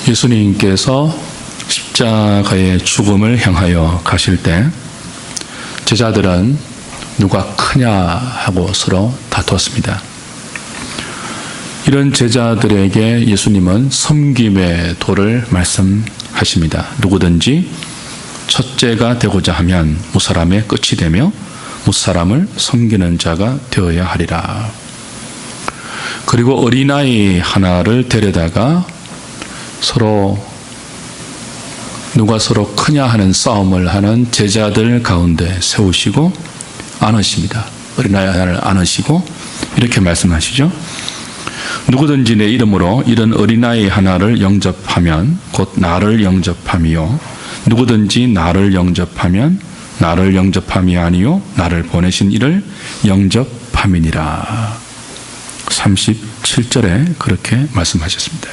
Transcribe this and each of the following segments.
예수님께서 십자가의 죽음을 향하여 가실 때 제자들은 누가 크냐 하고 서로 다투었습니다. 이런 제자들에게 예수님은 섬김의 도를 말씀하십니다. 누구든지 첫째가 되고자 하면 무사람의 끝이 되며 무사람을 섬기는 자가 되어야 하리라. 그리고 어린아이 하나를 데려다가 누가 서로 크냐 하는 싸움을 하는 제자들 가운데 세우시고 안으십니다. 어린아이 하나를 안으시고 이렇게 말씀하시죠. 누구든지 내 이름으로 이런 어린아이 하나를 영접하면 곧 나를 영접함이요 누구든지 나를 영접하면 나를 영접함이 아니요 나를 보내신 이를 영접함이니라. 37절에 그렇게 말씀하셨습니다.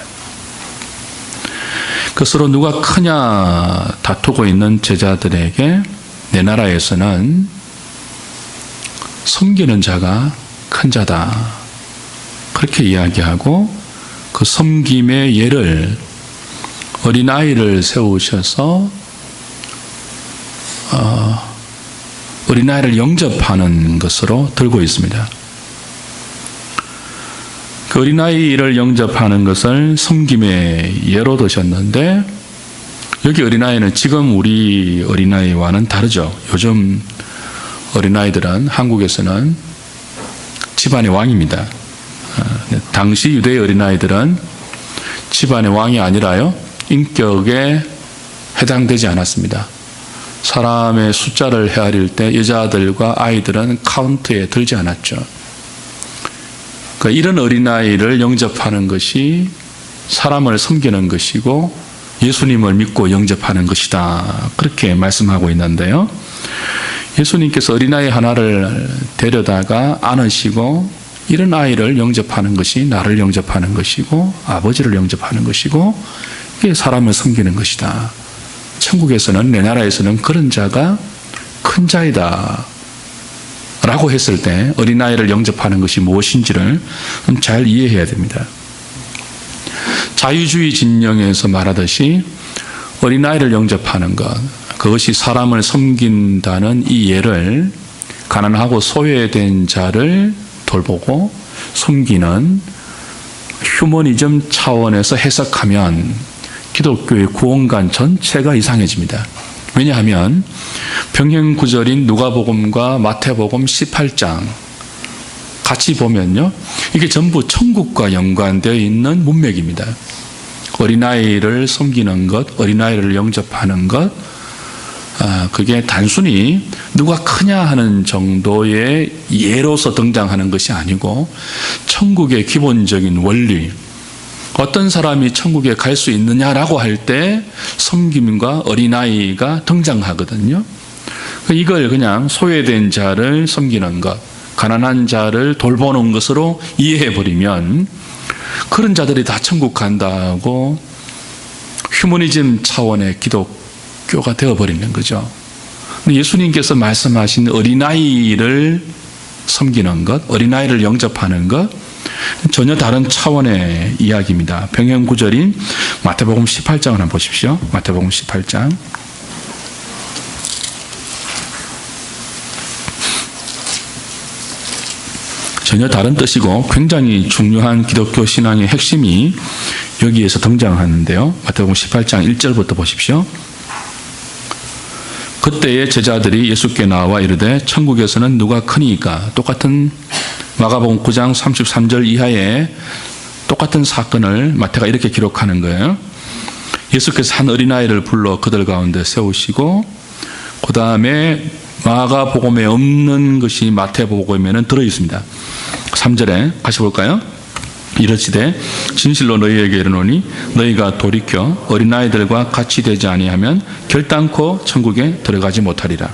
그 서로 누가 크냐 다투고 있는 제자들에게 내 나라에서는 섬기는 자가 큰 자다. 그렇게 이야기하고 그 섬김의 예를 어린아이를 세우셔서 어린아이를 영접하는 것으로 들고 있습니다. 그 어린아이를 영접하는 것을 섬김의 예로 드셨는데 여기 어린아이는 지금 우리 어린아이와는 다르죠. 요즘 어린아이들은 한국에서는 집안의 왕입니다. 당시 유대의 어린아이들은 집안의 왕이 아니라요 인격에 해당되지 않았습니다. 사람의 숫자를 헤아릴 때 여자들과 아이들은 카운트에 들지 않았죠. 그러니까 이런 어린아이를 영접하는 것이 사람을 섬기는 것이고 예수님을 믿고 영접하는 것이다. 그렇게 말씀하고 있는데요. 예수님께서 어린아이 하나를 데려다가 안으시고 이런 아이를 영접하는 것이 나를 영접하는 것이고 아버지를 영접하는 것이고 이게 사람을 섬기는 것이다. 천국에서는 내 나라에서는 그런 자가 큰 자이다 라고 했을 때 어린아이를 영접하는 것이 무엇인지를 잘 이해해야 됩니다. 자유주의 진영에서 말하듯이 어린아이를 영접하는 것 그것이 사람을 섬긴다는 이 예를 가난하고 소외된 자를 돌보고 섬기는 휴머니즘 차원에서 해석하면 기독교의 구원관 전체가 이상해집니다. 왜냐하면 병행 구절인 누가복음과 마태복음 18장 같이 보면요. 이게 전부 천국과 연관되어 있는 문맥입니다. 어린아이를 섬기는 것, 어린아이를 영접하는 것, 그게 단순히 누가 크냐 하는 정도의 예로서 등장하는 것이 아니고 천국의 기본적인 원리, 어떤 사람이 천국에 갈 수 있느냐라고 할 때 섬김과 어린아이가 등장하거든요. 이걸 그냥 소외된 자를 섬기는 것, 가난한 자를 돌보는 것으로 이해해버리면 그런 자들이 다 천국 간다고 휴머니즘 차원의 기독교가 되어버리는 거죠. 예수님께서 말씀하신 어린아이를 섬기는 것, 어린아이를 영접하는 것 전혀 다른 차원의 이야기입니다. 병행 구절인 마태복음 18장을 한번 보십시오. 마태복음 18장. 전혀 다른 뜻이고 굉장히 중요한 기독교 신앙의 핵심이 여기에서 등장하는데요. 마태복음 18장 1절부터 보십시오. 그때의 제자들이 예수께 나와 이르되 천국에서는 누가 크니까 똑같은 마가복음 9장 33절 이하에 똑같은 사건을 마태가 이렇게 기록하는 거예요. 예수께서 한 어린아이를 불러 그들 가운데 세우시고 그 다음에 마가복음에 없는 것이 마태복음에는 들어있습니다. 3절에 같이 볼까요? 이르시되 진실로 너희에게 이르노니 너희가 돌이켜 어린아이들과 같이 되지 아니하면 결단코 천국에 들어가지 못하리라.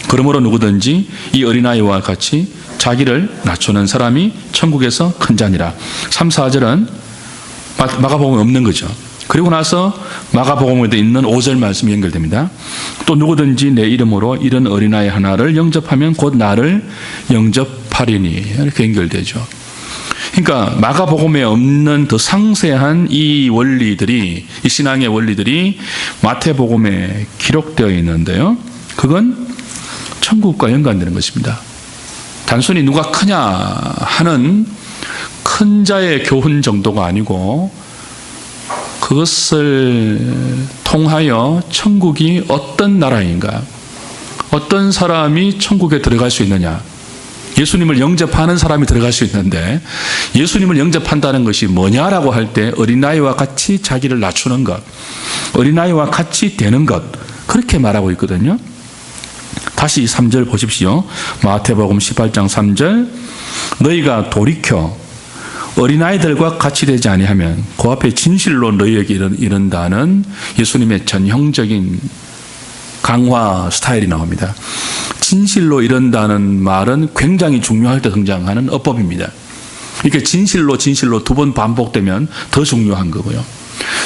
그러므로 누구든지 이 어린아이와 같이 자기를 낮추는 사람이 천국에서 큰 자니라. 3, 4절은 마가복음에 없는 거죠. 그리고 나서 마가복음에도 있는 5절 말씀이 연결됩니다. 또 누구든지 내 이름으로 이런 어린아이 하나를 영접하면 곧 나를 영접하리니. 이렇게 연결되죠. 그러니까 마가복음에 없는 더 상세한 이 원리들이, 이 신앙의 원리들이 마태복음에 기록되어 있는데요. 그건 천국과 연관되는 것입니다. 단순히 누가 크냐 하는 큰 자의 교훈 정도가 아니고 그것을 통하여 천국이 어떤 나라인가, 어떤 사람이 천국에 들어갈 수 있느냐. 예수님을 영접하는 사람이 들어갈 수 있는데 예수님을 영접한다는 것이 뭐냐라고 할 때 어린아이와 같이 자기를 낮추는 것, 어린아이와 같이 되는 것, 그렇게 말하고 있거든요. 다시 3절 보십시오. 마태복음 18장 3절, 너희가 돌이켜 어린아이들과 같이 되지 아니하면, 그 앞에 진실로 너희에게 이른다는 예수님의 전형적인 강화 스타일이 나옵니다. 진실로 이른다는 말은 굉장히 중요할 때 등장하는 어법입니다. 이렇게 진실로 두 번 반복되면 더 중요한 거고요.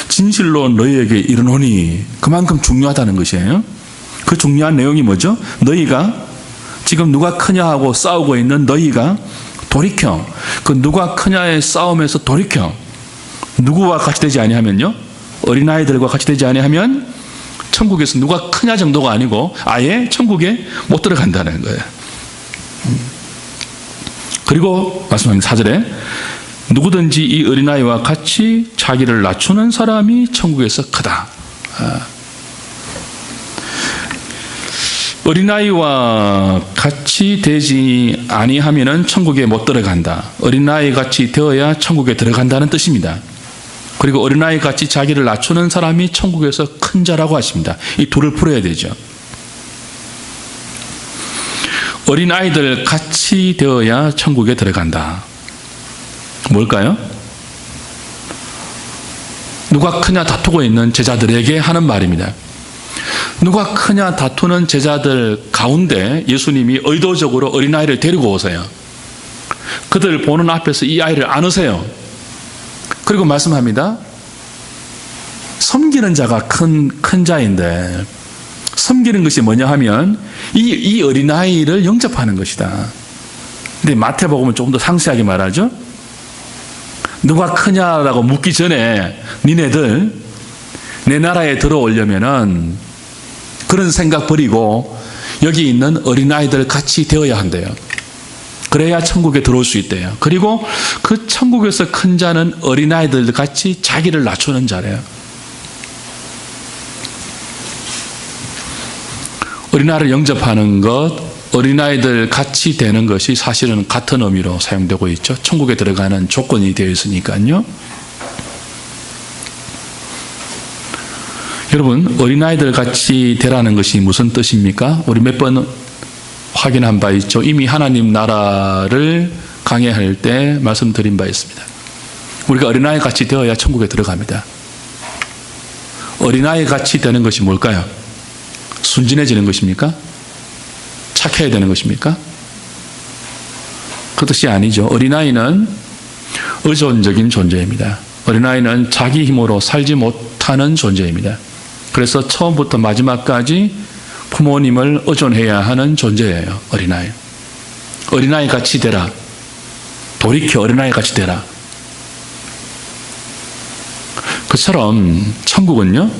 진실로 너희에게 이르노니, 그만큼 중요하다는 것이에요. 그 중요한 내용이 뭐죠? 너희가 지금 누가 크냐 하고 싸우고 있는 너희가 돌이켜, 그 누가 크냐의 싸움에서 돌이켜 누구와 같이 되지 아니하면요, 어린아이들과 같이 되지 아니하면 천국에서 누가 크냐 정도가 아니고 아예 천국에 못 들어간다는 거예요. 그리고 말씀합니다. 4절에 누구든지 이 어린아이와 같이 자기를 낮추는 사람이 천국에서 크다. 어린아이와 같이 되지 아니하면은 천국에 못 들어간다. 어린아이 같이 되어야 천국에 들어간다는 뜻입니다. 그리고 어린아이 같이 자기를 낮추는 사람이 천국에서 큰 자라고 하십니다. 이 둘을 풀어야 되죠. 어린아이들 같이 되어야 천국에 들어간다. 뭘까요? 누가 크냐 다투고 있는 제자들에게 하는 말입니다. 누가 크냐 다투는 제자들 가운데 예수님이 의도적으로 어린아이를 데리고 오세요. 그들 보는 앞에서 이 아이를 안으세요. 그리고 말씀합니다. 섬기는 자가 큰 자인데, 섬기는 것이 뭐냐 하면 이 어린아이를 영접하는 것이다. 근데 마태복음은 조금 더 상세하게 말하죠. 누가 크냐라고 묻기 전에 니네들 내 나라에 들어오려면은 그런 생각 버리고 여기 있는 어린아이들 같이 되어야 한대요. 그래야 천국에 들어올 수 있대요. 그리고 그 천국에서 큰 자는 어린아이들 같이 자기를 낮추는 자래요. 어린아이를 영접하는 것, 어린아이들 같이 되는 것이 사실은 같은 의미로 사용되고 있죠. 천국에 들어가는 조건이 되어 있으니까요. 여러분, 어린아이들 같이 되라는 것이 무슨 뜻입니까? 우리 몇 번 확인한 바 있죠. 이미 하나님 나라를 강해할 때 말씀드린 바 있습니다. 우리가 어린아이 같이 되어야 천국에 들어갑니다. 어린아이 같이 되는 것이 뭘까요? 순진해지는 것입니까? 착해야 되는 것입니까? 그 뜻이 아니죠. 어린아이는 의존적인 존재입니다. 어린아이는 자기 힘으로 살지 못하는 존재입니다. 그래서 처음부터 마지막까지 부모님을 의존해야 하는 존재예요. 어린아이. 어린아이 같이 되라. 돌이켜 어린아이 같이 되라. 그처럼 천국은요,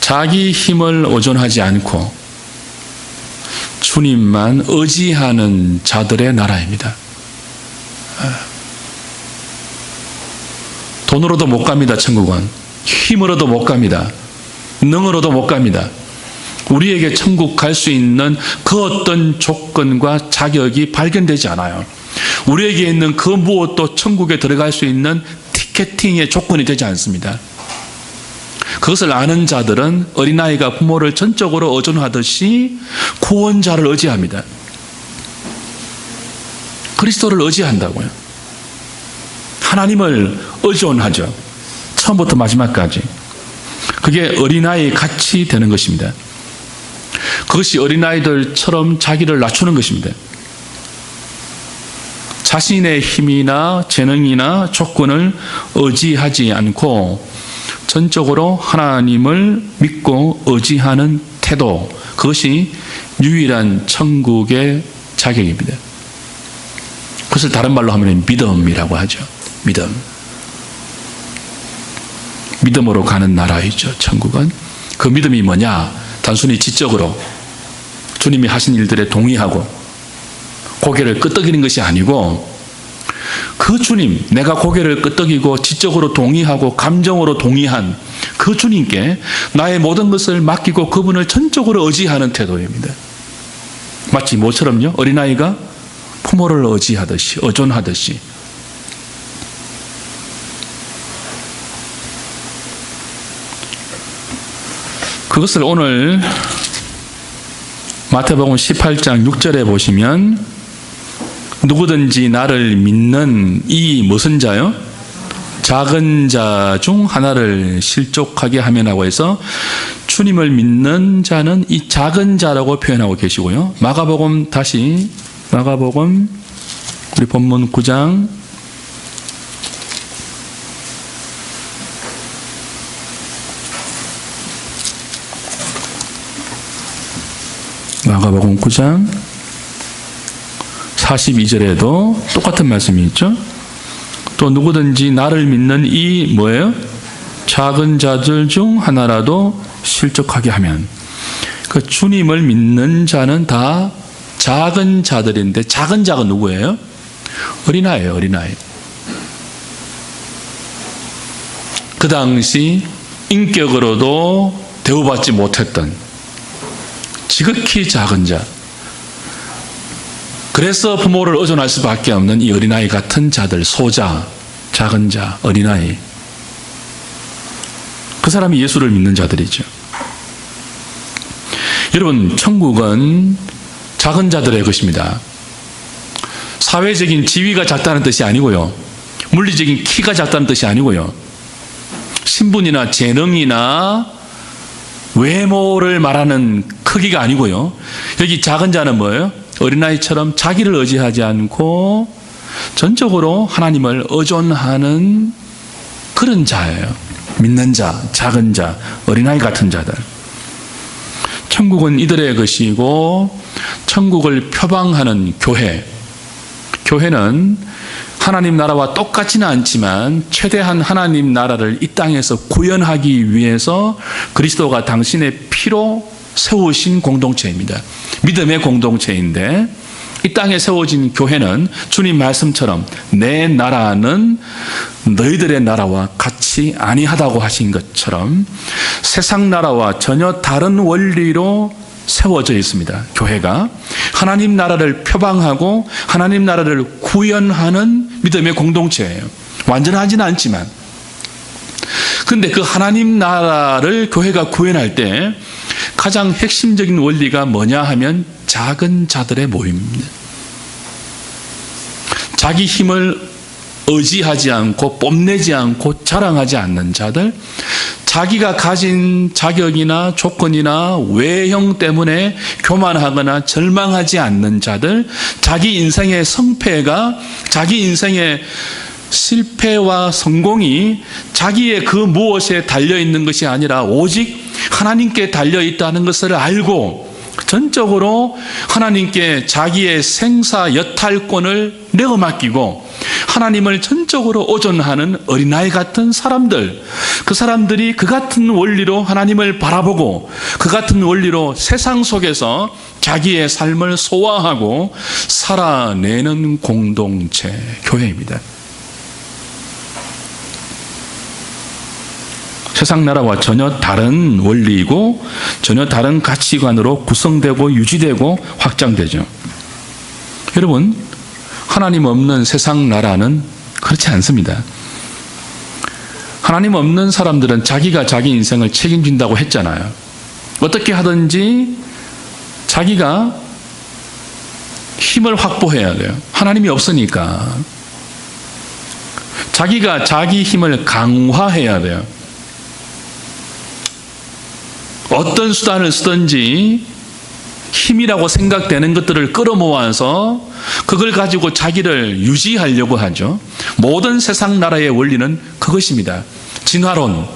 자기 힘을 의존하지 않고 주님만 의지하는 자들의 나라입니다. 돈으로도 못 갑니다. 천국은. 힘으로도 못 갑니다. 능으로도 못 갑니다. 우리에게 천국 갈 수 있는 그 어떤 조건과 자격이 발견되지 않아요. 우리에게 있는 그 무엇도 천국에 들어갈 수 있는 티켓팅의 조건이 되지 않습니다. 그것을 아는 자들은 어린아이가 부모를 전적으로 의존하듯이 구원자를 의지합니다. 그리스도를 의지한다고요. 하나님을 의존하죠. 처음부터 마지막까지. 그게 어린아이 같이 되는 것입니다. 그것이 어린아이들처럼 자기를 낮추는 것입니다. 자신의 힘이나 재능이나 조건을 의지하지 않고 전적으로 하나님을 믿고 의지하는 태도, 그것이 유일한 천국의 자격입니다. 그것을 다른 말로 하면 믿음이라고 하죠. 믿음. 믿음으로 가는 나라이죠. 천국은. 그 믿음이 뭐냐? 단순히 지적으로 주님이 하신 일들에 동의하고 고개를 끄덕이는 것이 아니고, 그 주님, 내가 고개를 끄덕이고 지적으로 동의하고 감정으로 동의한 그 주님께 나의 모든 것을 맡기고 그분을 전적으로 의지하는 태도입니다. 마치 뭐처럼요? 어린아이가 부모를 의지하듯이, 의존하듯이. 그것을 오늘 마태복음 18장 6절에 보시면, 누구든지 나를 믿는 이 무슨 자요? 작은 자 중 하나를 실족하게 하면하고 해서, 주님을 믿는 자는 이 작은 자라고 표현하고 계시고요. 마가복음, 다시 마가복음 우리 본문 9장 마가복음 9장 42절에도 똑같은 말씀이 있죠. 또 누구든지 나를 믿는 이 뭐예요? 작은 자들 중 하나라도 실족하게 하면, 그 주님을 믿는 자는 다 작은 자들인데, 작은 자가 누구예요? 어린아이예요. 어린아이. 그 당시 인격으로도 대우받지 못했던 지극히 작은 자, 그래서 부모를 의존할 수밖에 없는 이 어린아이 같은 자들, 소자, 작은 자, 어린아이, 그 사람이 예수를 믿는 자들이죠. 여러분, 천국은 작은 자들의 것입니다. 사회적인 지위가 작다는 뜻이 아니고요, 물리적인 키가 작다는 뜻이 아니고요, 신분이나 재능이나 외모를 말하는 크기가 아니고요, 여기 작은 자는 뭐예요? 어린아이처럼 자기를 의지하지 않고 전적으로 하나님을 의존하는 그런 자예요. 믿는 자, 작은 자, 어린아이 같은 자들. 천국은 이들의 것이고, 천국을 표방하는 교회, 교회는 하나님 나라와 똑같지는 않지만 최대한 하나님 나라를 이 땅에서 구현하기 위해서 그리스도가 당신의 피로 세우신 공동체입니다. 믿음의 공동체인데, 이 땅에 세워진 교회는 주님 말씀처럼 내 나라는 너희들의 나라와 같이 아니하다고 하신 것처럼 세상 나라와 전혀 다른 원리로 세워져 있습니다. 교회가 하나님 나라를 표방하고 하나님 나라를 구현하는 믿음의 공동체예요. 완전하지는 않지만. 그런데 그 하나님 나라를 교회가 구현할 때 가장 핵심적인 원리가 뭐냐 하면 작은 자들의 모임입니다. 자기 힘을 의지하지 않고 뽐내지 않고 자랑하지 않는 자들, 자기가 가진 자격이나 조건이나 외형 때문에 교만하거나 절망하지 않는 자들, 자기 인생의 성패가, 자기 인생의 실패와 성공이 자기의 그 무엇에 달려있는 것이 아니라 오직 하나님께 달려있다는 것을 알고 전적으로 하나님께 자기의 생사 여탈권을 내어 맡기고 하나님을 전적으로 의존하는 어린아이 같은 사람들, 그 사람들이 그 같은 원리로 하나님을 바라보고 그 같은 원리로 세상 속에서 자기의 삶을 소화하고 살아내는 공동체, 교회입니다. 세상 나라와 전혀 다른 원리이고 전혀 다른 가치관으로 구성되고 유지되고 확장되죠. 여러분, 하나님 없는 세상 나라는 그렇지 않습니다. 하나님 없는 사람들은 자기가 자기 인생을 책임진다고 했잖아요. 어떻게 하든지 자기가 힘을 확보해야 돼요. 하나님이 없으니까. 자기가 자기 힘을 강화해야 돼요. 어떤 수단을 쓰든지 힘이라고 생각되는 것들을 끌어모아서 그걸 가지고 자기를 유지하려고 하죠. 모든 세상 나라의 원리는 그것입니다. 진화론,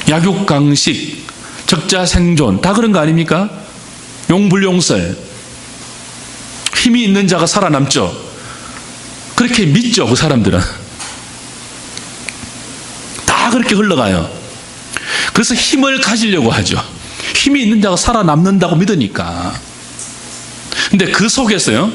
약육강식, 적자생존, 다 그런 거 아닙니까? 용불용설. 힘이 있는 자가 살아남죠. 그렇게 믿죠, 그 사람들은. 다 그렇게 흘러가요. 그래서 힘을 가지려고 하죠. 힘이 있는 자가 살아남는다고 믿으니까. 근데 그 속에서요,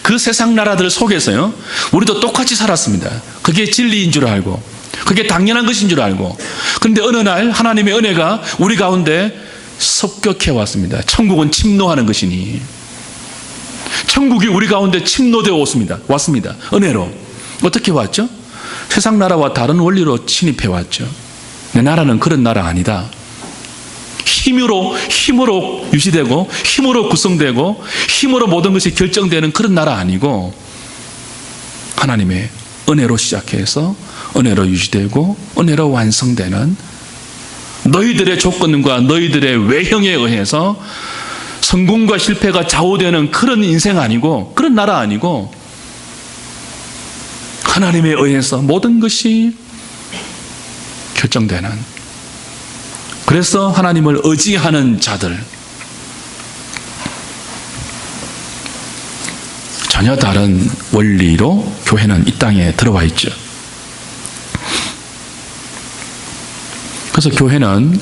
그 세상 나라들 속에서요, 우리도 똑같이 살았습니다. 그게 진리인 줄 알고, 그게 당연한 것인 줄 알고. 그런데 어느 날 하나님의 은혜가 우리 가운데 습격해 왔습니다. 천국은 침노하는 것이니. 천국이 우리 가운데 침노되어 왔습니다. 은혜로. 어떻게 왔죠? 세상 나라와 다른 원리로 침입해 왔죠. 내 나라는 그런 나라 아니다. 힘으로 유지되고, 힘으로 구성되고, 힘으로 모든 것이 결정되는 그런 나라 아니고, 하나님의 은혜로 시작해서 은혜로 유지되고 은혜로 완성되는, 너희들의 조건과 너희들의 외형에 의해서 성공과 실패가 좌우되는 그런 인생 아니고, 그런 나라 아니고, 하나님에 의해서 모든 것이 결정되는, 그래서 하나님을 의지하는 자들, 전혀 다른 원리로 교회는 이 땅에 들어와 있죠. 그래서 교회는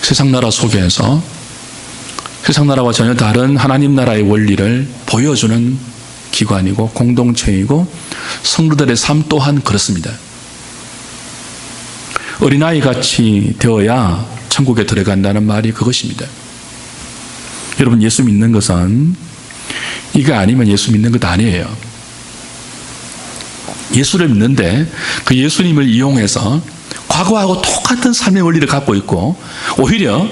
세상 나라 속에서 세상 나라와 전혀 다른 하나님 나라의 원리를 보여주는 기관이고 공동체이고, 성도들의 삶 또한 그렇습니다. 어린아이 같이 되어야 천국에 들어간다는 말이 그것입니다. 여러분, 예수 믿는 것은 이거 아니면 예수 믿는 것 아니에요. 예수를 믿는데 그 예수님을 이용해서 과거하고 똑같은 삶의 원리를 갖고 있고, 오히려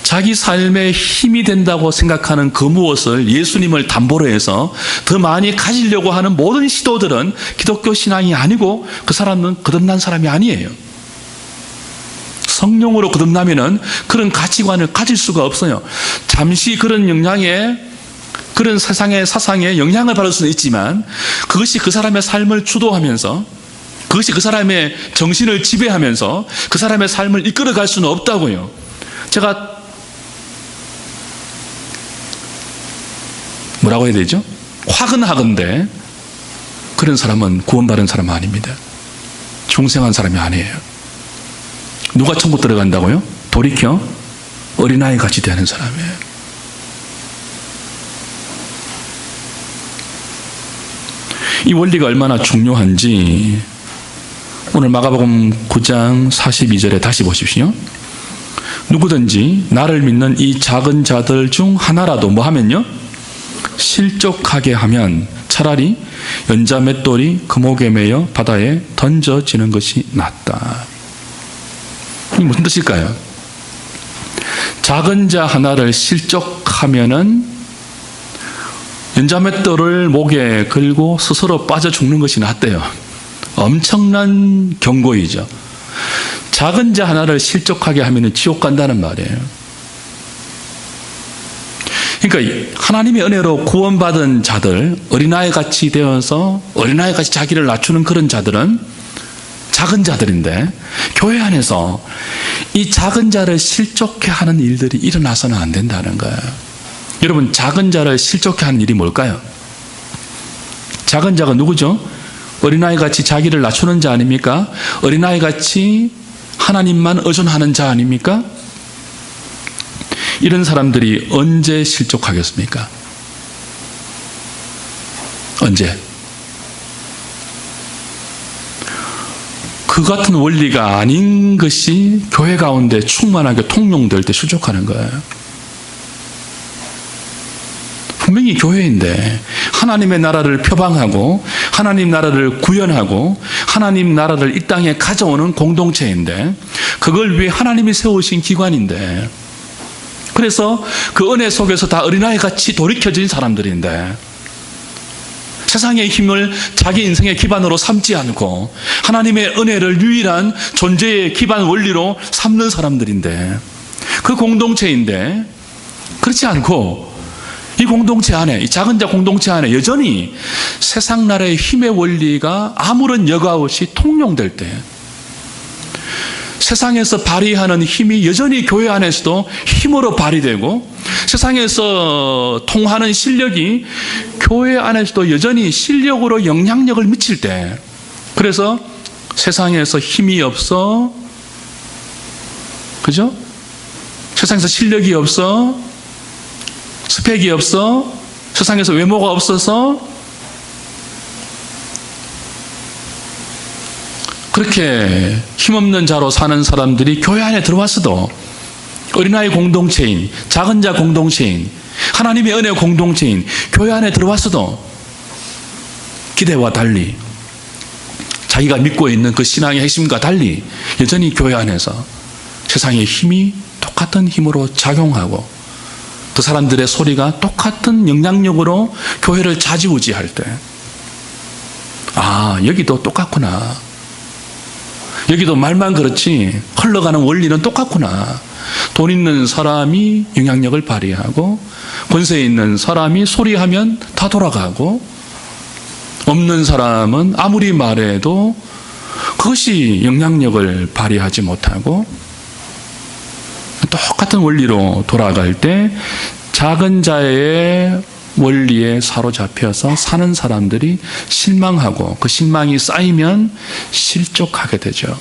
자기 삶에 힘이 된다고 생각하는 그 무엇을 예수님을 담보로 해서 더 많이 가지려고 하는 모든 시도들은 기독교 신앙이 아니고, 그 사람은 거듭난 사람이 아니에요. 성령으로 거듭나면은 그런 가치관을 가질 수가 없어요. 잠시 그런 영향에, 그런 세상의 사상에 영향을 받을 수는 있지만, 그것이 그 사람의 삶을 주도하면서, 그것이 그 사람의 정신을 지배하면서 그 사람의 삶을 이끌어갈 수는 없다고요. 제가 뭐라고 해야 되죠? 화근하건대 그런 사람은 구원받은 사람 아닙니다. 중생한 사람이 아니에요. 누가 천국 들어간다고요? 돌이켜 어린아이 같이 되는 사람이에요. 이 원리가 얼마나 중요한지 오늘 마가복음 9장 42절에 다시 보십시오. 누구든지 나를 믿는 이 작은 자들 중 하나라도 뭐 하면요? 실족하게 하면 차라리 연자 맷돌이 금옥에 매여 바다에 던져지는 것이 낫다. 이게 무슨 뜻일까요? 작은 자 하나를 실족하면은 연자 맷돌을 목에 걸고 스스로 빠져 죽는 것이 낫대요. 엄청난 경고이죠. 작은 자 하나를 실족하게 하면 지옥 간다는 말이에요. 그러니까 하나님의 은혜로 구원받은 자들, 어린아이 같이 되어서 어린아이 같이 자기를 낮추는 그런 자들은 작은 자들인데, 교회 안에서 이 작은 자를 실족해 하는 일들이 일어나서는 안 된다는 거예요. 여러분, 작은 자를 실족해 하는 일이 뭘까요? 작은 자가 누구죠? 어린아이 같이 자기를 낮추는 자 아닙니까? 어린아이 같이 하나님만 의존하는 자 아닙니까? 이런 사람들이 언제 실족하겠습니까? 언제? 그 같은 원리가 아닌 것이 교회 가운데 충만하게 통용될 때 실족하는 거예요. 분명히 교회인데 하나님의 나라를 표방하고 하나님 나라를 구현하고 하나님 나라를 이 땅에 가져오는 공동체인데, 그걸 위해 하나님이 세우신 기관인데, 그래서 그 은혜 속에서 다 어린아이 같이 돌이켜진 사람들인데, 세상의 힘을 자기 인생의 기반으로 삼지 않고 하나님의 은혜를 유일한 존재의 기반 원리로 삼는 사람들인데, 그 공동체인데, 그렇지 않고 이 공동체 안에, 이 작은 자 공동체 안에 여전히 세상 나라의 힘의 원리가 아무런 여과 없이 통용될 때, 세상에서 발휘하는 힘이 여전히 교회 안에서도 힘으로 발휘되고, 세상에서 통하는 실력이 교회 안에서도 여전히 실력으로 영향력을 미칠 때, 그래서 세상에서 힘이 없어, 그죠? 세상에서 실력이 없어, 스펙이 없어, 세상에서 외모가 없어서 그렇게 힘없는 자로 사는 사람들이 교회 안에 들어왔어도, 어린아이 공동체인, 작은 자 공동체인, 하나님의 은혜 공동체인 교회 안에 들어왔어도 기대와 달리, 자기가 믿고 있는 그 신앙의 핵심과 달리 여전히 교회 안에서 세상의 힘이 똑같은 힘으로 작용하고, 그 사람들의 소리가 똑같은 영향력으로 교회를 좌지우지할 때, 아, 여기도 똑같구나. 여기도 말만 그렇지 흘러가는 원리는 똑같구나. 돈 있는 사람이 영향력을 발휘하고, 권세 있는 사람이 소리하면 다 돌아가고, 없는 사람은 아무리 말해도 그것이 영향력을 발휘하지 못하고, 똑같은 원리로 돌아갈 때 작은 자의 원리에 사로잡혀서 사는 사람들이 실망하고, 그 실망이 쌓이면 실족하게 되죠.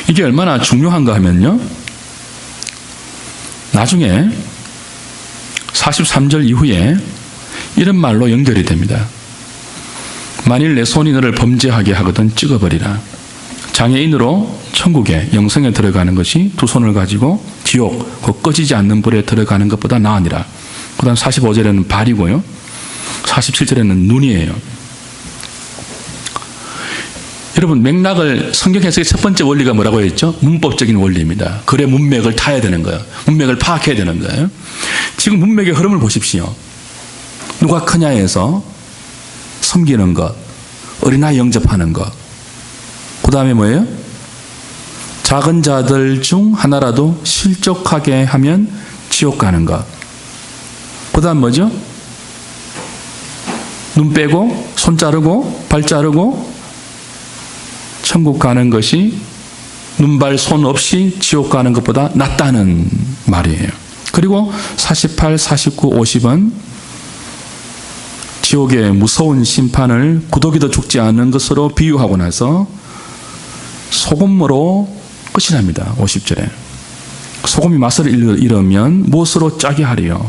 이게 얼마나 중요한가 하면요, 나중에 43절 이후에 이런 말로 연결이 됩니다. 만일 내 손이 너를 범죄하게 하거든 찍어버리라. 장애인으로 천국에 영생에 들어가는 것이 두 손을 가지고 지옥, 그 꺼지지 않는 불에 들어가는 것보다 나으니라. 그 다음 45절에는 발이고요, 47절에는 눈이에요. 여러분, 맥락을, 성경 해석의 첫 번째 원리가 뭐라고 했죠? 문법적인 원리입니다. 글의 문맥을 타야 되는 거예요. 문맥을 파악해야 되는 거예요. 지금 문맥의 흐름을 보십시오. 누가 크냐에서 섬기는 것, 어린아이 영접하는 것, 그 다음에 뭐예요? 작은 자들 중 하나라도 실족하게 하면 지옥 가는 것. 그 다음 뭐죠? 눈 빼고, 손 자르고, 발 자르고 천국 가는 것이 눈, 발, 손 없이 지옥 가는 것보다 낫다는 말이에요. 그리고 48, 49, 50은 지옥의 무서운 심판을 구더기도 죽지 않는 것으로 비유하고 나서 소금으로 끝이 납니다. 50절에. 소금이 맛을 잃으면 무엇으로 짜게 하리요?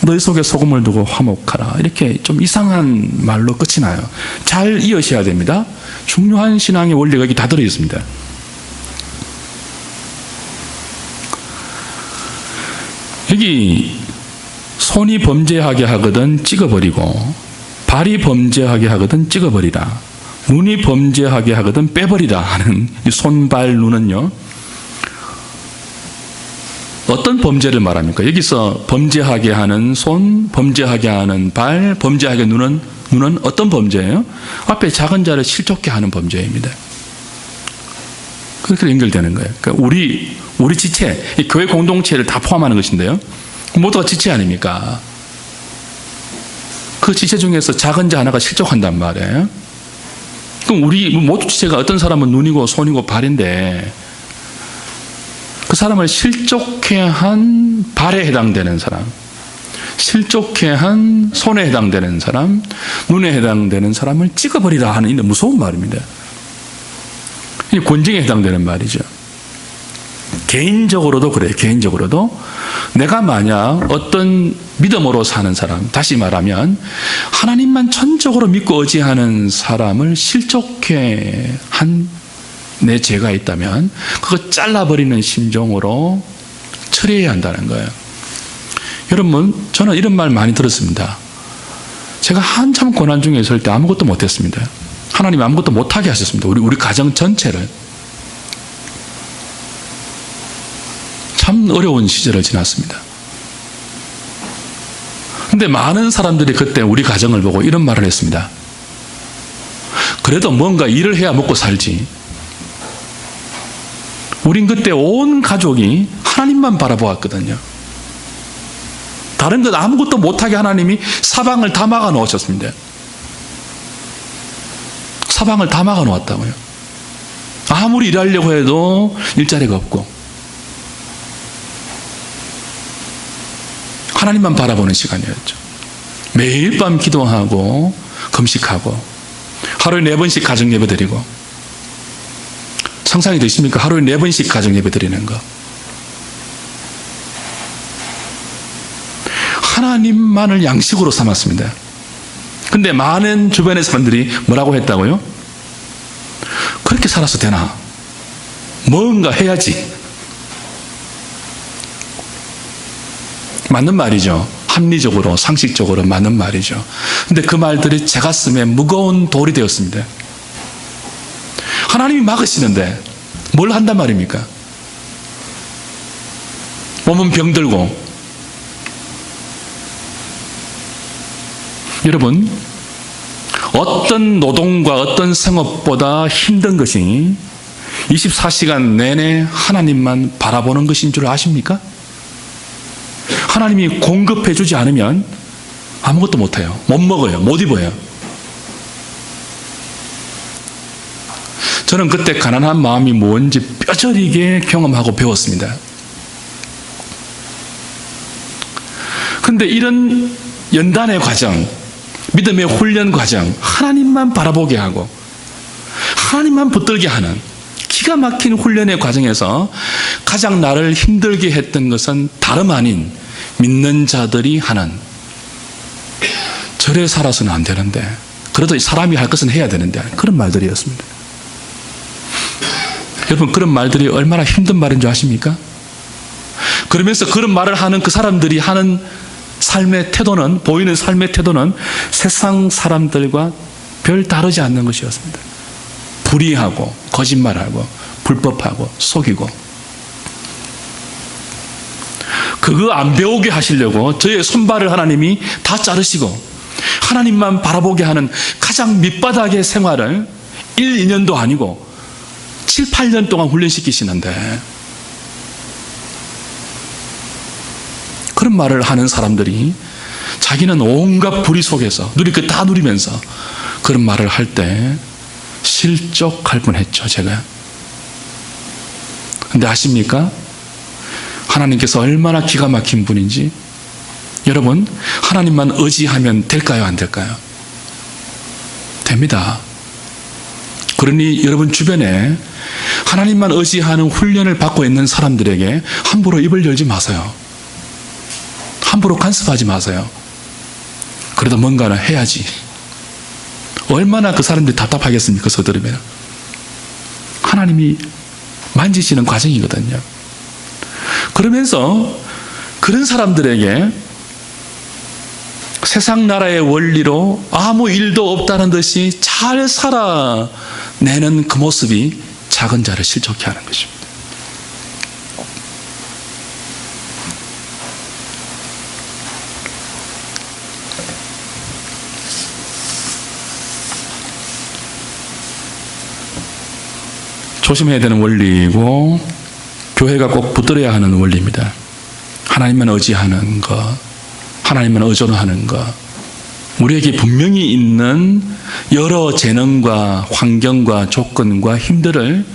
너희 속에 소금을 두고 화목하라. 이렇게 좀 이상한 말로 끝이 나요. 잘 이어셔야 됩니다. 중요한 신앙의 원리가 여기 다 들어있습니다. 여기 손이 범죄하게 하거든 찍어버리고, 발이 범죄하게 하거든 찍어버리라, 눈이 범죄하게 하거든 빼버리라 하는 이 손, 발, 눈은요, 어떤 범죄를 말합니까? 여기서 범죄하게 하는 손, 범죄하게 하는 발, 범죄하게 눈은 어떤 범죄예요? 앞에 작은 자를 실족케 하는 범죄입니다. 그렇게 연결되는 거예요. 그러니까 우리 지체, 이 교회 공동체를 다 포함하는 것인데요, 모두가 지체 아닙니까? 그 지체 중에서 작은 자 하나가 실족한단 말이에요. 그럼 우리 모두 지체가, 어떤 사람은 눈이고 손이고 발인데, 그 사람을 실족케 한 발에 해당되는 사람, 실족케 한 손에 해당되는 사람, 눈에 해당되는 사람을 찍어버리라 하는 이 무서운 말입니다. 이 권징에 해당되는 말이죠. 개인적으로도 그래요. 개인적으로도 내가 만약 어떤 믿음으로 사는 사람, 다시 말하면 하나님만 전적으로 믿고 의지하는 사람을 실족케 한 내 죄가 있다면 그거 잘라버리는 심정으로 처리해야 한다는 거예요. 여러분, 저는 이런 말 많이 들었습니다. 제가 한참 고난 중에 있을 때 아무것도 못했습니다. 하나님 아무것도 못하게 하셨습니다. 우리 가정 전체를. 참 어려운 시절을 지났습니다. 근데 많은 사람들이 그때 우리 가정을 보고 이런 말을 했습니다. 그래도 뭔가 일을 해야 먹고 살지. 우린 그때 온 가족이 하나님만 바라보았거든요. 다른 것 아무것도 못하게 하나님이 사방을 다 막아 놓으셨습니다. 사방을 다 막아 놓았다고요. 아무리 일하려고 해도 일자리가 없고 하나님만 바라보는 시간이었죠. 매일 밤 기도하고 금식하고 하루에 4번씩 가정 예배 드리고, 상상이 되십니까? 하루에 4번씩 가정 예배 드리는 거. 하나님만을 양식으로 삼았습니다. 근데 많은 주변의 사람들이 뭐라고 했다고요? 그렇게 살아서 되나? 뭔가 해야지. 맞는 말이죠. 합리적으로, 상식적으로 맞는 말이죠. 근데 그 말들이 제 가슴에 무거운 돌이 되었습니다. 하나님이 막으시는데 뭘 한단 말입니까? 몸은 병들고. 여러분, 어떤 노동과 어떤 생업보다 힘든 것이 24시간 내내 하나님만 바라보는 것인 줄 아십니까? 하나님이 공급해 주지 않으면 아무것도 못해요. 못 먹어요. 못 입어요. 저는 그때 가난한 마음이 뭔지 뼈저리게 경험하고 배웠습니다. 그런데 이런 연단의 과정, 믿음의 훈련 과정, 하나님만 바라보게 하고 하나님만 붙들게 하는 기가 막힌 훈련의 과정에서 가장 나를 힘들게 했던 것은 다름 아닌 믿는 자들이 하는, 절에 살아서는 안 되는데 그래도 사람이 할 것은 해야 되는데, 그런 말들이었습니다. 여러분, 그런 말들이 얼마나 힘든 말인 줄 아십니까? 그러면서 그런 말을 하는 그 사람들이 하는 삶의 태도는, 보이는 삶의 태도는 세상 사람들과 별 다르지 않는 것이었습니다. 불의하고 거짓말하고 불법하고 속이고. 그거 안 배우게 하시려고 저의 손발을 하나님이 다 자르시고 하나님만 바라보게 하는 가장 밑바닥의 생활을 1, 2년도 아니고 7, 8년 동안 훈련시키시는데, 그런 말을 하는 사람들이 자기는 온갖 불의 속에서 누릴 것 다 누리면서 그런 말을 할 때 실족할 뻔했죠, 제가. 근데 아십니까? 하나님께서 얼마나 기가 막힌 분인지. 여러분, 하나님만 의지하면 될까요, 안 될까요? 됩니다. 그러니 여러분 주변에 하나님만 의지하는 훈련을 받고 있는 사람들에게 함부로 입을 열지 마세요. 함부로 간섭하지 마세요. 그래도 뭔가는 해야지. 얼마나 그 사람들이 답답하겠습니까, 서들으면. 하나님이 만지시는 과정이거든요. 그러면서 그런 사람들에게 세상 나라의 원리로 아무 일도 없다는 듯이 잘 살아내는 그 모습이 작은 자를 실족케 하는 것입니다. 조심해야 되는 원리이고 교회가 꼭 붙들어야 하는 원리입니다. 하나님만 의지하는 것, 하나님만 의존하는 것, 우리에게 분명히 있는 여러 재능과 환경과 조건과 힘들을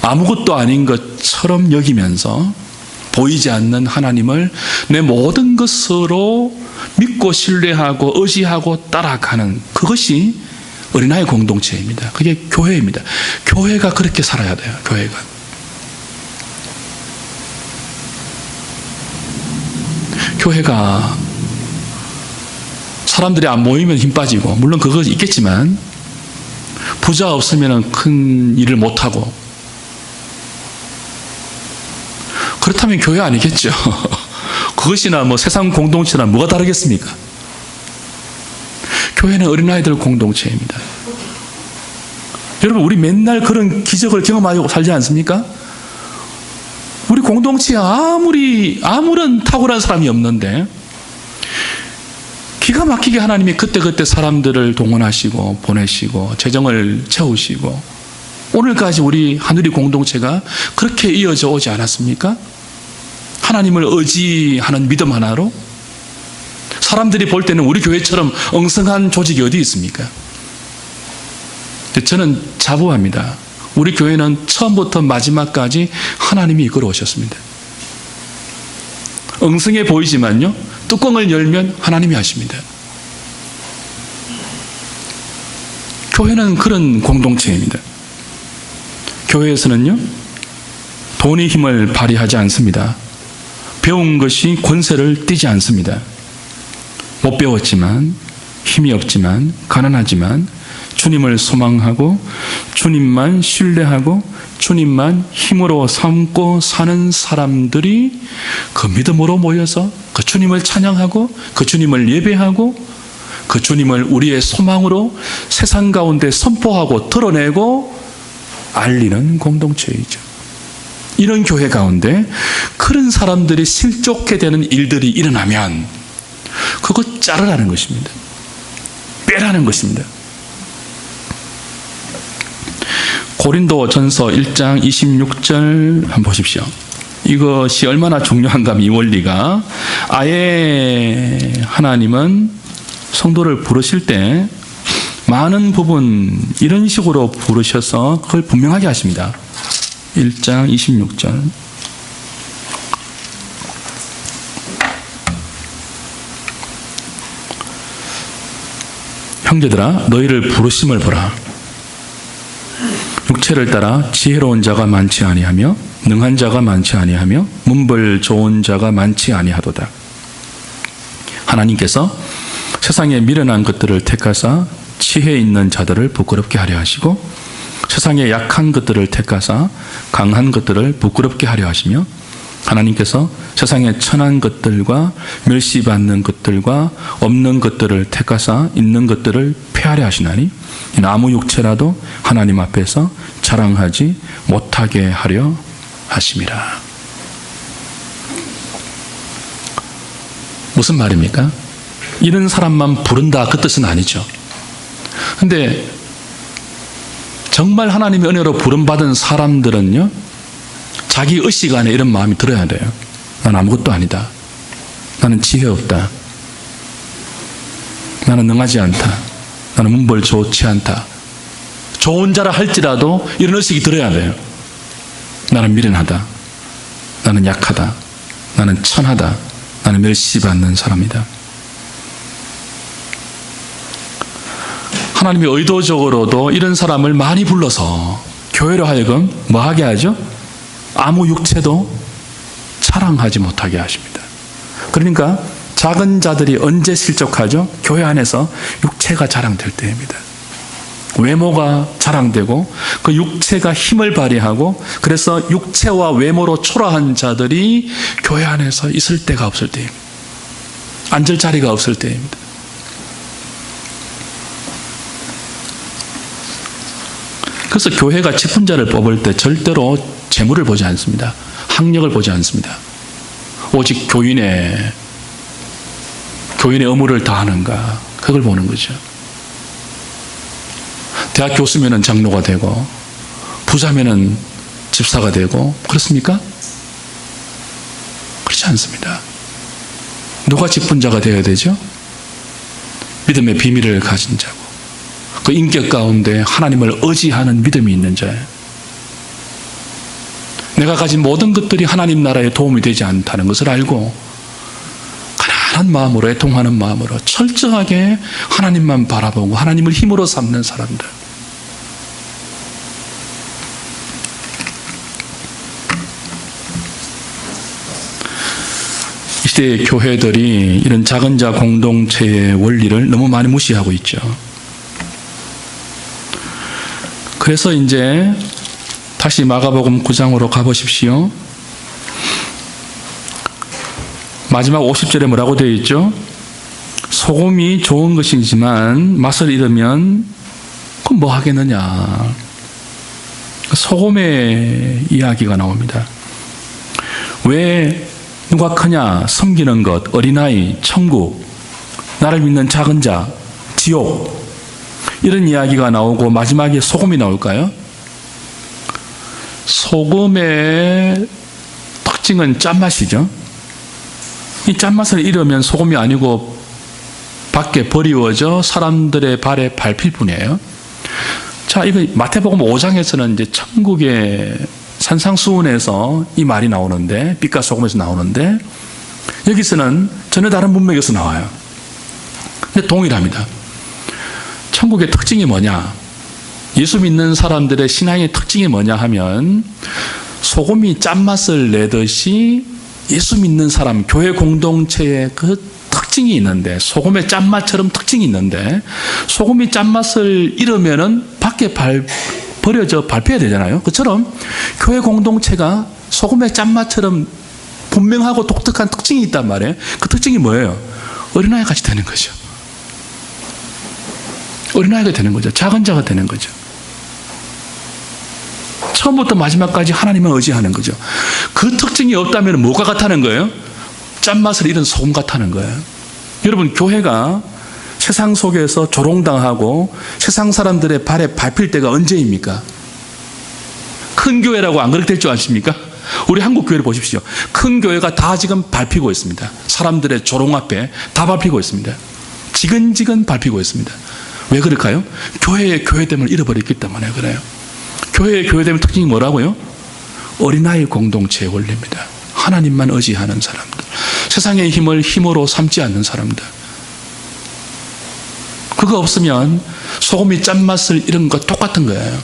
아무것도 아닌 것처럼 여기면서 보이지 않는 하나님을 내 모든 것으로 믿고 신뢰하고 의지하고 따라가는, 그것이 어린아이 공동체입니다. 그게 교회입니다. 교회가 그렇게 살아야 돼요. 교회가. 교회가 사람들이 안 모이면 힘 빠지고, 물론 그거 있겠지만 부자 없으면 큰 일을 못하고, 그렇다면 교회 아니겠죠. 그것이나 뭐 세상 공동체나 뭐가 다르겠습니까? 교회는 어린아이들 공동체입니다. 여러분, 우리 맨날 그런 기적을 경험하고 살지 않습니까? 우리 공동체에 아무런 탁월한 사람이 없는데 기가 막히게 하나님이 그때그때 사람들을 동원하시고 보내시고 재정을 채우시고 오늘까지 우리 하늘이 공동체가 그렇게 이어져 오지 않았습니까? 하나님을 의지하는 믿음 하나로. 사람들이 볼 때는 우리 교회처럼 엉성한 조직이 어디 있습니까? 저는 자부합니다. 우리 교회는 처음부터 마지막까지 하나님이 이끌어 오셨습니다. 엉성해 보이지만요, 뚜껑을 열면 하나님이 하십니다. 교회는 그런 공동체입니다. 교회에서는요, 돈의 힘을 발휘하지 않습니다. 배운 것이 권세를 띠지 않습니다. 못 배웠지만, 힘이 없지만, 가난하지만 주님을 소망하고 주님만 신뢰하고 주님만 힘으로 삼고 사는 사람들이 그 믿음으로 모여서 그 주님을 찬양하고 그 주님을 예배하고 그 주님을 우리의 소망으로 세상 가운데 선포하고 드러내고 알리는 공동체이죠. 이런 교회 가운데 그런 사람들이 실족해 되는 일들이 일어나면 그거 자르라는 것입니다. 빼라는 것입니다. 고린도 전서 1장 26절 한번 보십시오. 이것이 얼마나 중요한가, 이 원리가. 아예 하나님은 성도를 부르실 때 많은 부분 이런 식으로 부르셔서 그걸 분명하게 하십니다. 1장 26절. 형제들아, 너희를 부르심을 보라. 육체를 따라 지혜로운 자가 많지 아니하며 능한 자가 많지 아니하며 문벌 좋은 자가 많지 아니하도다. 하나님께서 세상에 미련한 것들을 택하사 지혜 있는 자들을 부끄럽게 하려 하시고 세상에 약한 것들을 택하사 강한 것들을 부끄럽게 하려 하시며 하나님께서 세상에 천한 것들과 멸시받는 것들과 없는 것들을 택하사 있는 것들을 폐하려 하시나니 아무 육체라도 하나님 앞에서 자랑하지 못하게 하려 하심이라. 무슨 말입니까? 이런 사람만 부른다, 그 뜻은 아니죠. 근데 정말 하나님의 은혜로 부름받은 사람들은요, 자기 의식 안에 이런 마음이 들어야 돼요. 난 아무것도 아니다. 나는 지혜 없다. 나는 능하지 않다. 나는 문벌 좋지 않다. 좋은 자라 할지라도 이런 의식이 들어야 돼요. 나는 미련하다. 나는 약하다. 나는 천하다. 나는 멸시받는 사람이다. 하나님이 의도적으로도 이런 사람을 많이 불러서 교회로 하여금 뭐 하게 하죠? 아무 육체도 자랑하지 못하게 하십니다. 그러니까 작은 자들이 언제 실족하죠? 교회 안에서 육체가 자랑될 때입니다. 외모가 자랑되고 그 육체가 힘을 발휘하고 그래서 육체와 외모로 초라한 자들이 교회 안에서 있을 데가 없을 때입니다. 앉을 자리가 없을 때입니다. 그래서 교회가 직분자를 뽑을 때 절대로 재물을 보지 않습니다. 학력을 보지 않습니다. 오직 교인의 의무를 다하는가, 그걸 보는 거죠. 대학 교수면은 장로가 되고 부자면은 집사가 되고 그렇습니까? 그렇지 않습니다. 누가 직분자가 되어야 되죠? 믿음의 비밀을 가진 자고 그 인격 가운데 하나님을 의지하는 믿음이 있는 자예요. 내가 가진 모든 것들이 하나님 나라에 도움이 되지 않다는 것을 알고 가난한 마음으로, 애통하는 마음으로 철저하게 하나님만 바라보고 하나님을 힘으로 삼는 사람들. 이 시대의 교회들이 이런 작은 자 공동체의 원리를 너무 많이 무시하고 있죠. 그래서 이제 다시 마가복음 9장으로 가보십시오. 마지막 50절에 뭐라고 되어 있죠? 소금이 좋은 것이지만 맛을 잃으면 그럼 뭐 하겠느냐. 소금의 이야기가 나옵니다. 왜 누가 크냐? 섬기는 것, 어린아이, 천국, 나를 믿는 작은 자, 지옥, 이런 이야기가 나오고 마지막에 소금이 나올까요? 소금의 특징은 짠맛이죠. 이 짠맛을 잃으면 소금이 아니고 밖에 버리워져 사람들의 발에 밟힐 뿐이에요. 자, 이거 마태복음 5장에서는 이제 천국의 산상수훈에서 이 말이 나오는데, 빛과 소금에서 나오는데, 여기서는 전혀 다른 문맥에서 나와요. 근데 동일합니다. 천국의 특징이 뭐냐? 예수 믿는 사람들의 신앙의 특징이 뭐냐 하면, 소금이 짠맛을 내듯이 예수 믿는 사람, 교회 공동체의 그 특징이 있는데, 소금의 짠맛처럼 특징이 있는데, 소금이 짠맛을 잃으면은 밖에 버려져 발표해야 되잖아요. 그처럼 교회 공동체가 소금의 짠맛처럼 분명하고 독특한 특징이 있단 말이에요. 그 특징이 뭐예요? 어린아이 같이 되는 거죠. 어린아이가 되는 거죠. 작은 자가 되는 거죠. 처음부터 마지막까지 하나님을 의지하는 거죠. 그 특징이 없다면 뭐가 같다는 거예요? 짠맛을 잃은 소금 같다는 거예요. 여러분, 교회가 세상 속에서 조롱당하고 세상 사람들의 발에 밟힐 때가 언제입니까? 큰 교회라고 안 그렇게 될 줄 아십니까? 우리 한국 교회를 보십시오. 큰 교회가 다 지금 밟히고 있습니다. 사람들의 조롱 앞에 다 밟히고 있습니다. 지근지근 밟히고 있습니다. 왜 그럴까요? 교회의 교회됨을 잃어버렸기 때문에 그래요. 교회의 교회됨의 특징이 뭐라고요? 어린아이 공동체의 원리입니다. 하나님만 의지하는 사람들, 세상의 힘을 힘으로 삼지 않는 사람들. 그거 없으면 소금이 짠맛을 잃은 것 똑같은 거예요.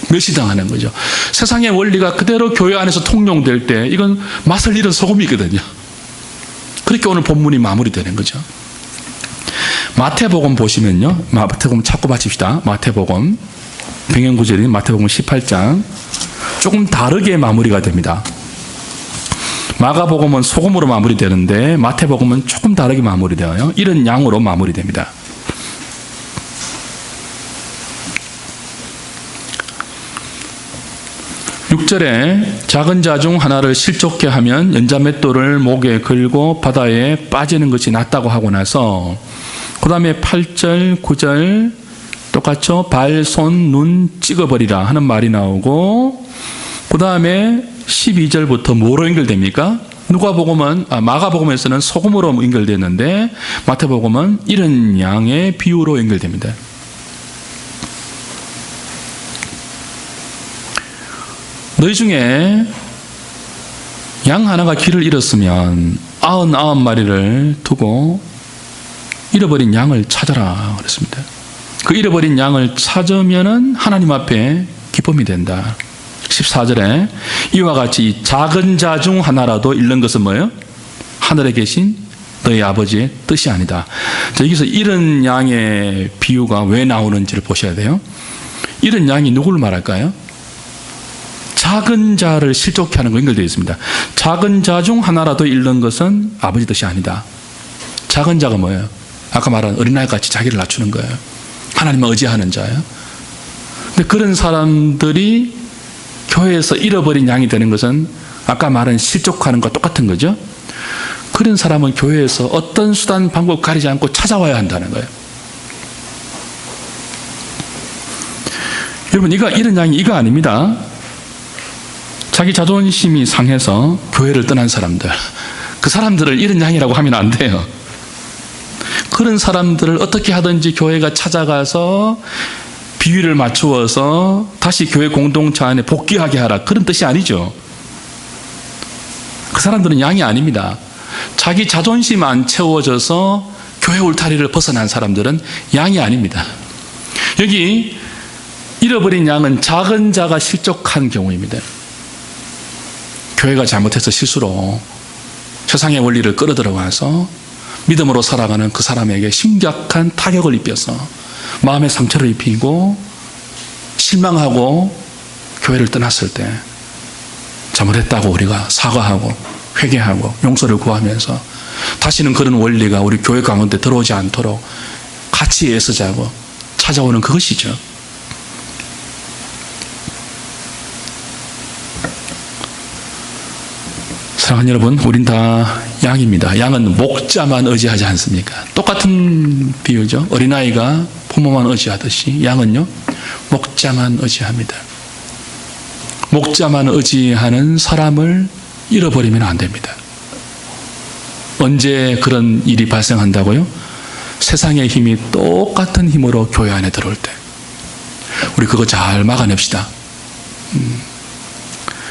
멸시당하는 거죠. 세상의 원리가 그대로 교회 안에서 통용될 때 이건 맛을 잃은 소금이거든요. 그렇게 오늘 본문이 마무리되는 거죠. 마태복음 보시면요. 마태복음 찾고 마칩시다. 마태복음 병행구절인 마태복음 18장 조금 다르게 마무리가 됩니다. 마가복음은 소금으로 마무리되는데 마태복음은 조금 다르게 마무리되어요. 이런 양으로 마무리됩니다. 6절에 작은 자 중 하나를 실족케 하면 연자맷돌을 목에 걸고 바다에 빠지는 것이 낫다고 하고 나서 그 다음에 8절, 9절 똑같죠? 발, 손, 눈 찍어버리라 하는 말이 나오고 그 다음에 12절부터 뭐로 연결됩니까? 마가복음에서는 소금으로 연결되는데 마태복음은 이런 양의 비유로 연결됩니다. 너희 중에 양 하나가 길을 잃었으면 99마리를 두고 잃어버린 양을 찾아라 그랬습니다. 그 잃어버린 양을 찾으면은 하나님 앞에 기쁨이 된다. 14절에 이와 같이 작은 자 중 하나라도 잃는 것은 뭐예요? 하늘에 계신 너희 아버지의 뜻이 아니다. 자, 여기서 잃은 양의 비유가 왜 나오는지를 보셔야 돼요. 잃은 양이 누구를 말할까요? 작은 자를 실족케 하는 거 연결되어 있습니다. 작은 자 중 하나라도 잃는 것은 아버지 뜻이 아니다. 작은 자가 뭐예요? 아까 말한 어린아이같이 자기를 낮추는 거예요. 하나님을 의지하는 자예요. 근데 그런 사람들이 교회에서 잃어버린 양이 되는 것은 아까 말한 실족하는 것과 똑같은 거죠. 그런 사람은 교회에서 어떤 수단 방법 가리지 않고 찾아와야 한다는 거예요. 여러분, 이런 양이 이거 아닙니다. 자기 자존심이 상해서 교회를 떠난 사람들, 그 사람들을 잃은 양이라고 하면 안 돼요. 그런 사람들을 어떻게 하든지 교회가 찾아가서 비위를 맞추어서 다시 교회 공동체 안에 복귀하게 하라, 그런 뜻이 아니죠. 그 사람들은 양이 아닙니다. 자기 자존심 안 채워져서 교회 울타리를 벗어난 사람들은 양이 아닙니다. 여기 잃어버린 양은 작은 자가 실족한 경우입니다. 교회가 잘못해서 실수로 세상의 원리를 끌어들어와서 믿음으로 살아가는 그 사람에게 심각한 타격을 입혀서 마음의 상처를 입히고 실망하고 교회를 떠났을 때 잘못했다고 우리가 사과하고 회개하고 용서를 구하면서 다시는 그런 원리가 우리 교회 가운데 들어오지 않도록 같이 애쓰자고 찾아오는 그것이죠. 사랑하는 여러분, 우린 다 양입니다. 양은 목자만 의지하지 않습니까? 똑같은 비유죠. 어린아이가 부모만 의지하듯이 양은요, 목자만 의지합니다. 목자만 의지하는 사람을 잃어버리면 안 됩니다. 언제 그런 일이 발생한다고요? 세상의 힘이 똑같은 힘으로 교회 안에 들어올 때. 우리 그거 잘 막아냅시다.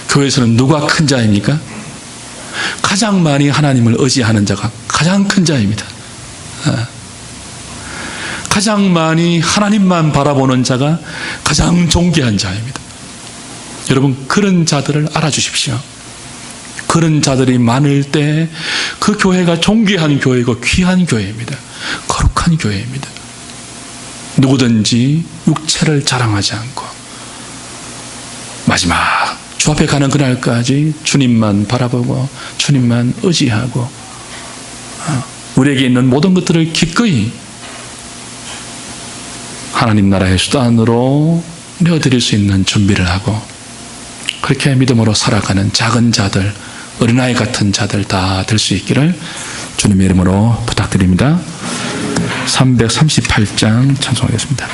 교회에서는 누가 큰 자입니까? 가장 많이 하나님을 의지하는 자가 가장 큰 자입니다. 가장 많이 하나님만 바라보는 자가 가장 존귀한 자입니다. 여러분, 그런 자들을 알아주십시오. 그런 자들이 많을 때 그 교회가 존귀한 교회고 귀한 교회입니다. 거룩한 교회입니다. 누구든지 육체를 자랑하지 않고 마지막 주 앞에 가는 그날까지 주님만 바라보고 주님만 의지하고 우리에게 있는 모든 것들을 기꺼이 하나님 나라의 수단으로 내어드릴 수 있는 준비를 하고 그렇게 믿음으로 살아가는 작은 자들, 어린아이 같은 자들 다 될 수 있기를 주님의 이름으로 부탁드립니다. 338장 찬송하겠습니다.